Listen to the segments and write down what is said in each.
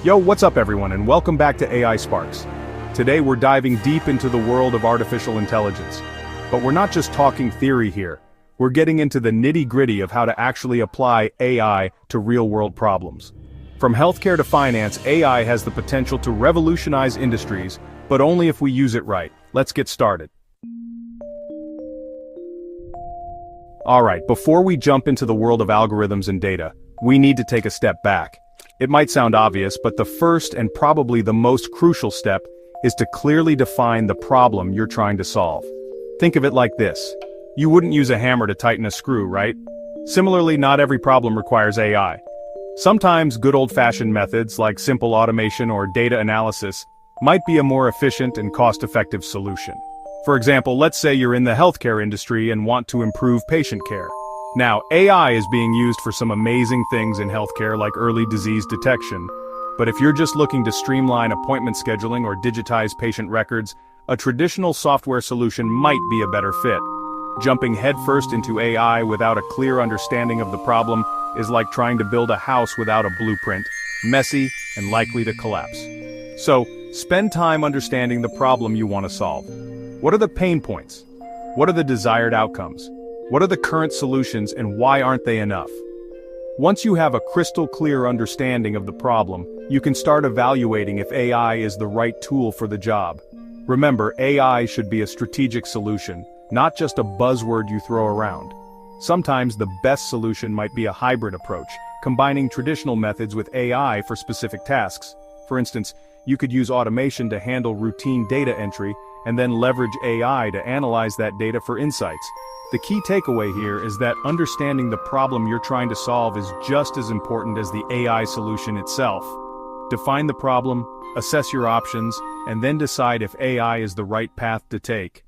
Yo, what's up everyone, and welcome back to AI Sparks. Today we're diving deep into the world of artificial intelligence. But we're not just talking theory here. We're getting into the nitty-gritty of how to actually apply AI to real-world problems. From healthcare to finance, AI has the potential to revolutionize industries, but only if we use it right. Let's get started. Alright, before we jump into the world of algorithms and data, we need to take a step back. It might sound obvious, but the first and probably the most crucial step is to clearly define the problem you're trying to solve. Think of it like this. You wouldn't use a hammer to tighten a screw, right? Similarly, not every problem requires AI. Sometimes good old-fashioned methods like simple automation or data analysis might be a more efficient and cost-effective solution. For example, let's say you're in the healthcare industry and want to improve patient care. Now, AI is being used for some amazing things in healthcare like early disease detection. But if you're just looking to streamline appointment scheduling or digitize patient records, a traditional software solution might be a better fit. Jumping headfirst into AI without a clear understanding of the problem is like trying to build a house without a blueprint, messy and likely to collapse. So, spend time understanding the problem you want to solve. What are the pain points? What are the desired outcomes? What are the current solutions and why aren't they enough? Once you have a crystal clear understanding of the problem, you can start evaluating if AI is the right tool for the job. Remember, AI should be a strategic solution, not just a buzzword you throw around. Sometimes the best solution might be a hybrid approach, combining traditional methods with AI for specific tasks. For instance, you could use automation to handle routine data entry and then leverage AI to analyze that data for insights. The key takeaway here is that understanding the problem you're trying to solve is just as important as the AI solution itself. Define the problem, assess your options, and then decide if AI is the right path to take.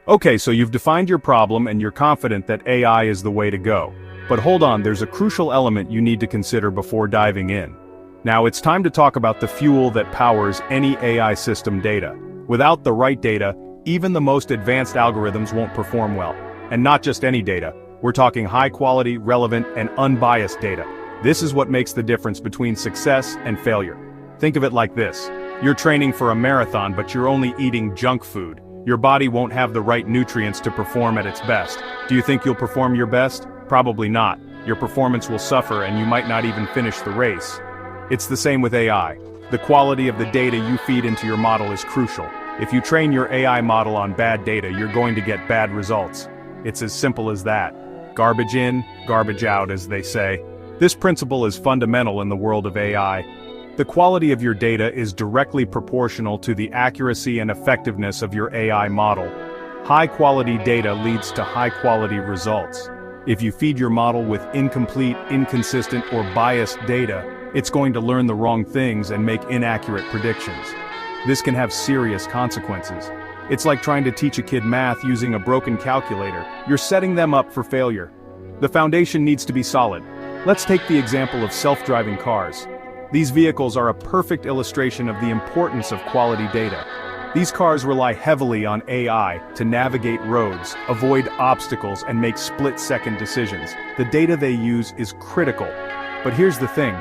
Okay, so you've defined your problem and you're confident that AI is the way to go. But hold on, there's a crucial element you need to consider before diving in. Now it's time to talk about the fuel that powers any AI system data. Without the right data, even the most advanced algorithms won't perform well. And not just any data. We're talking high-quality, relevant, and unbiased data. This is what makes the difference between success and failure. Think of it like this. You're training for a marathon, but you're only eating junk food. Your body won't have the right nutrients to perform at its best. Do you think you'll perform your best? Probably not. Your performance will suffer and you might not even finish the race. It's the same with AI. The quality of the data you feed into your model is crucial. If you train your AI model on bad data, you're going to get bad results. It's as simple as that. Garbage in, garbage out, as they say. This principle is fundamental in the world of AI. The quality of your data is directly proportional to the accuracy and effectiveness of your AI model. High-quality data leads to high-quality results. If you feed your model with incomplete, inconsistent, or biased data, it's going to learn the wrong things and make inaccurate predictions. This can have serious consequences. It's like trying to teach a kid math using a broken calculator. You're setting them up for failure. The foundation needs to be solid. Let's take the example of self-driving cars. These vehicles are a perfect illustration of the importance of quality data. These cars rely heavily on AI to navigate roads, avoid obstacles, and make split-second decisions. The data they use is critical. But here's the thing.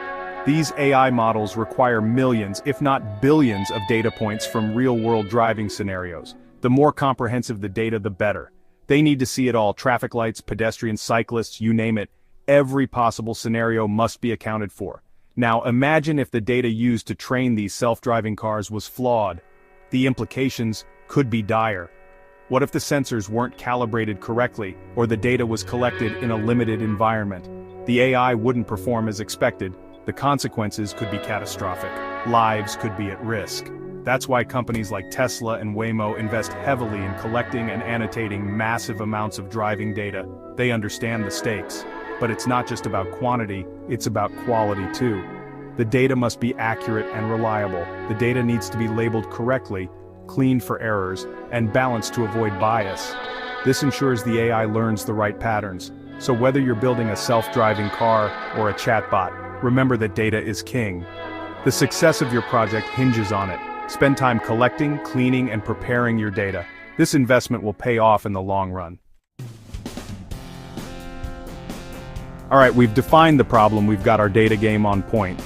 These AI models require millions, if not billions, of data points from real-world driving scenarios. The more comprehensive the data, the better. They need to see it all: traffic lights, pedestrians, cyclists, you name it. Every possible scenario must be accounted for. Now imagine if the data used to train these self-driving cars was flawed. The implications could be dire. What if the sensors weren't calibrated correctly, or the data was collected in a limited environment? The AI wouldn't perform as expected. The consequences could be catastrophic. Lives could be at risk. That's why companies like Tesla and Waymo invest heavily in collecting and annotating massive amounts of driving data. They understand the stakes. But it's not just about quantity, it's about quality too. The data must be accurate and reliable. The data needs to be labeled correctly, cleaned for errors, and balanced to avoid bias. This ensures the AI learns the right patterns. So whether you're building a self-driving car or a chatbot, remember that data is king. The success of your project hinges on it. Spend time collecting, cleaning, and preparing your data. This investment will pay off in the long run. Alright, we've defined the problem, we've got our data game on point.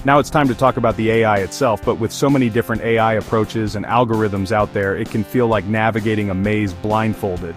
Now it's time to talk about the AI itself, but with so many different AI approaches and algorithms out there, it can feel like navigating a maze blindfolded.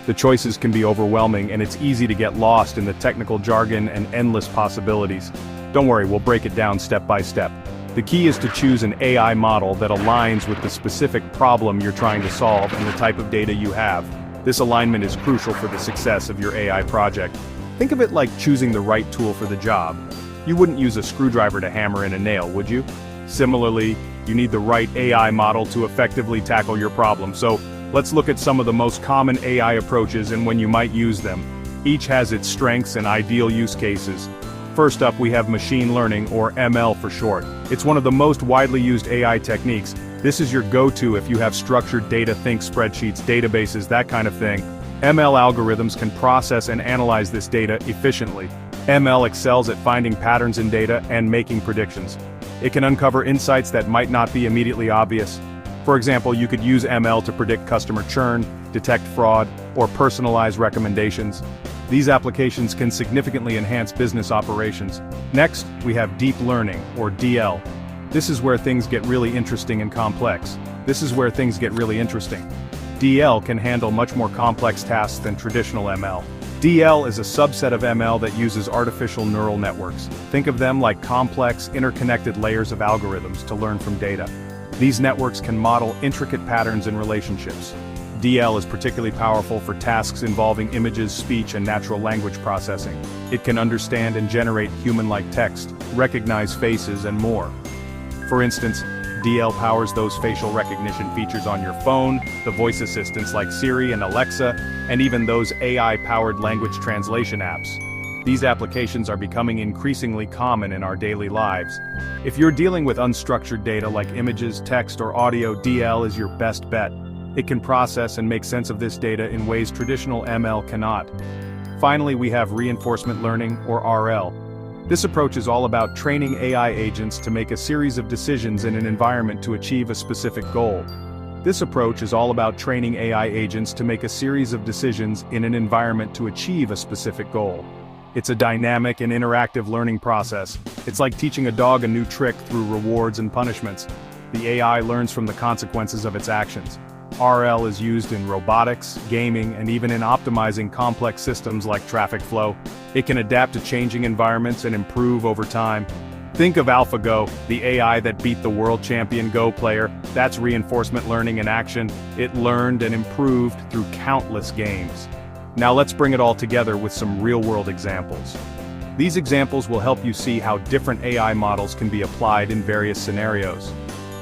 The choices can be overwhelming, and it's easy to get lost in the technical jargon and endless possibilities. Don't worry, we'll break it down step by step. The key is to choose an AI model that aligns with the specific problem you're trying to solve and the type of data you have. This alignment is crucial for the success of your AI project. Think of it like choosing the right tool for the job. You wouldn't use a screwdriver to hammer in a nail, would you? Similarly, you need the right AI model to effectively tackle your problem. So, let's look at some of the most common AI approaches and when you might use them. Each has its strengths and ideal use cases. First up, we have machine learning, or ML for short. It's one of the most widely used AI techniques. This is your go-to if you have structured data, think spreadsheets, databases, that kind of thing. ML algorithms can process and analyze this data efficiently. ML excels at finding patterns in data and making predictions. It can uncover insights that might not be immediately obvious. For example, you could use ML to predict customer churn, detect fraud, or personalize recommendations. These applications can significantly enhance business operations. Next, we have deep learning, or DL. This is where things get really interesting and complex. DL can handle much more complex tasks than traditional ML. DL is a subset of ML that uses artificial neural networks. Think of them like complex, interconnected layers of algorithms to learn from data. These networks can model intricate patterns in relationships. DL is particularly powerful for tasks involving images, speech, and natural language processing. It can understand and generate human-like text, recognize faces, and more. For instance, DL powers those facial recognition features on your phone, the voice assistants like Siri and Alexa, and even those AI-powered language translation apps. These applications are becoming increasingly common in our daily lives. If you're dealing with unstructured data like images, text, or audio, DL is your best bet. It can process and make sense of this data in ways traditional ML cannot. Finally, we have reinforcement learning, or RL. This approach is all about training AI agents to make a series of decisions in an environment to achieve a specific goal. It's a dynamic and interactive learning process. It's like teaching a dog a new trick through rewards and punishments. The AI learns from the consequences of its actions. RL is used in robotics, gaming, and even in optimizing complex systems like traffic flow. It can adapt to changing environments and improve over time. Think of AlphaGo, the AI that beat the world champion Go player. That's reinforcement learning in action. It learned and improved through countless games. Now let's bring it all together with some real-world examples. These examples will help you see how different AI models can be applied in various scenarios.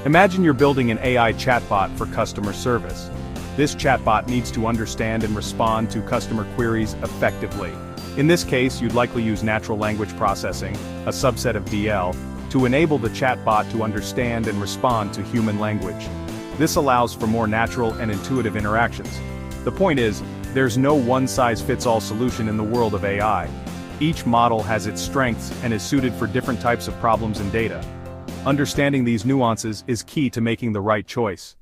Imagine you're building an AI chatbot for customer service. This chatbot needs to understand and respond to customer queries effectively. In this case, you'd likely use natural language processing, a subset of DL, to enable the chatbot to understand and respond to human language. This allows for more natural and intuitive interactions. The point is, there's no one-size-fits-all solution in the world of AI. Each model has its strengths and is suited for different types of problems and data. Understanding these nuances is key to making the right choice.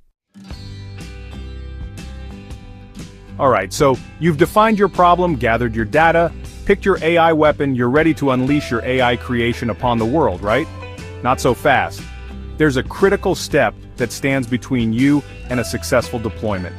Alright, so you've defined your problem, gathered your data, picked your AI weapon, you're ready to unleash your AI creation upon the world, right? Not so fast. There's a critical step that stands between you and a successful deployment.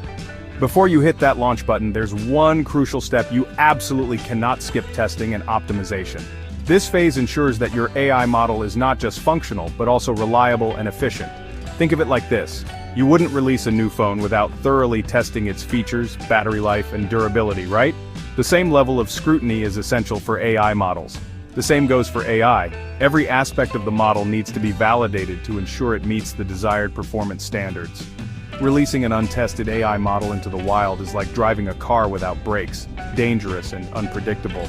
Before you hit that launch button, there's one crucial step you absolutely cannot skip: testing and optimization. This phase ensures that your AI model is not just functional, but also reliable and efficient. Think of it like this: you wouldn't release a new phone without thoroughly testing its features, battery life, and durability, right? The same level of scrutiny is essential for AI models. The same goes for AI. Every aspect of the model needs to be validated to ensure it meets the desired performance standards. Releasing an untested AI model into the wild is like driving a car without brakes, dangerous and unpredictable.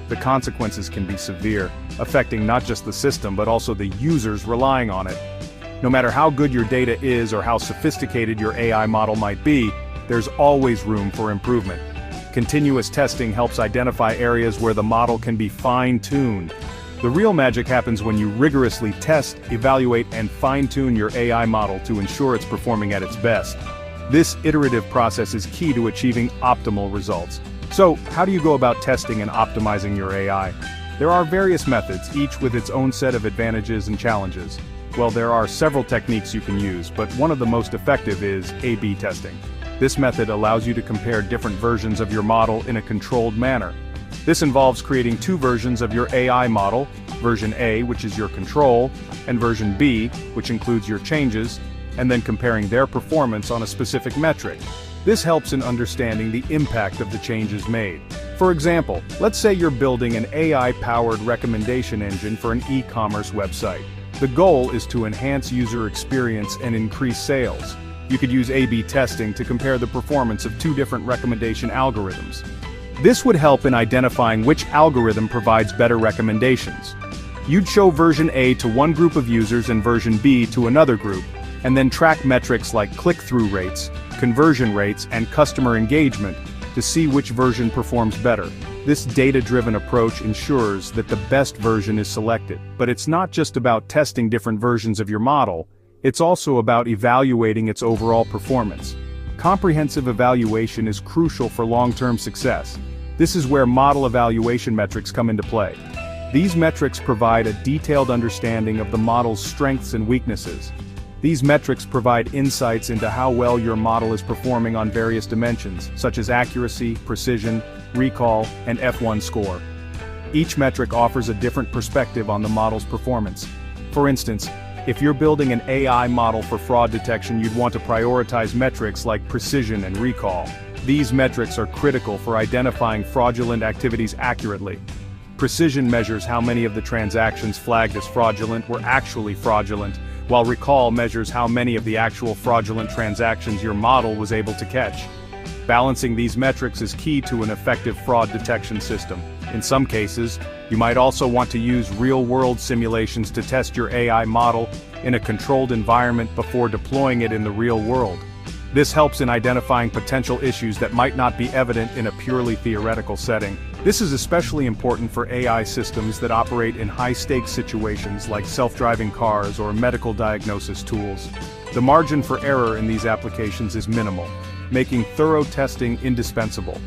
The consequences can be severe, affecting not just the system but also the users relying on it. No matter how good your data is or how sophisticated your AI model might be, there's always room for improvement. Continuous testing helps identify areas where the model can be fine-tuned. The real magic happens when you rigorously test, evaluate, and fine-tune your AI model to ensure it's performing at its best. This iterative process is key to achieving optimal results. So, how do you go about testing and optimizing your AI? There are various methods, each with its own set of advantages and challenges. Well, there are several techniques you can use, but one of the most effective is A/B testing. This method allows you to compare different versions of your model in a controlled manner. This involves creating two versions of your AI model, version A, which is your control, and version B, which includes your changes, and then comparing their performance on a specific metric. This helps in understanding the impact of the changes made. For example, let's say you're building an AI-powered recommendation engine for an e-commerce website. The goal is to enhance user experience and increase sales. You could use A/B testing to compare the performance of two different recommendation algorithms. This would help in identifying which algorithm provides better recommendations. You'd show version A to one group of users and version B to another group, and then track metrics like click-through rates, conversion rates, and customer engagement to see which version performs better. This data-driven approach ensures that the best version is selected. But it's not just about testing different versions of your model, it's also about evaluating its overall performance. Comprehensive evaluation is crucial for long-term success. This is where model evaluation metrics come into play. These metrics provide a detailed understanding of the model's strengths and weaknesses. These metrics provide insights into how well your model is performing on various dimensions, such as accuracy, precision, recall, and F1 score. Each metric offers a different perspective on the model's performance. For instance, if you're building an AI model for fraud detection, you'd want to prioritize metrics like precision and recall. These metrics are critical for identifying fraudulent activities accurately. Precision measures how many of the transactions flagged as fraudulent were actually fraudulent, while recall measures how many of the actual fraudulent transactions your model was able to catch. Balancing these metrics is key to an effective fraud detection system. In some cases, you might also want to use real-world simulations to test your AI model in a controlled environment before deploying it in the real world. This helps in identifying potential issues that might not be evident in a purely theoretical setting. This is especially important for AI systems that operate in high-stakes situations like self-driving cars or medical diagnosis tools. The margin for error in these applications is minimal, making thorough testing indispensable.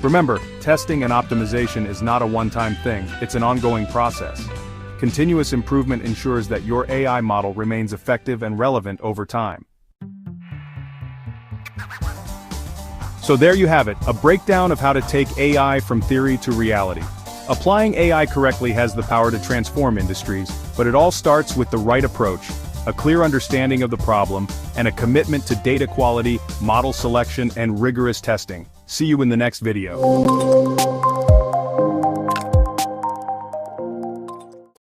Remember, testing and optimization is not a one-time thing, it's an ongoing process. Continuous improvement ensures that your AI model remains effective and relevant over time. So there you have it, a breakdown of how to take AI from theory to reality. Applying AI correctly has the power to transform industries, but it all starts with the right approach, a clear understanding of the problem, and a commitment to data quality, model selection, and rigorous testing. See you in the next video.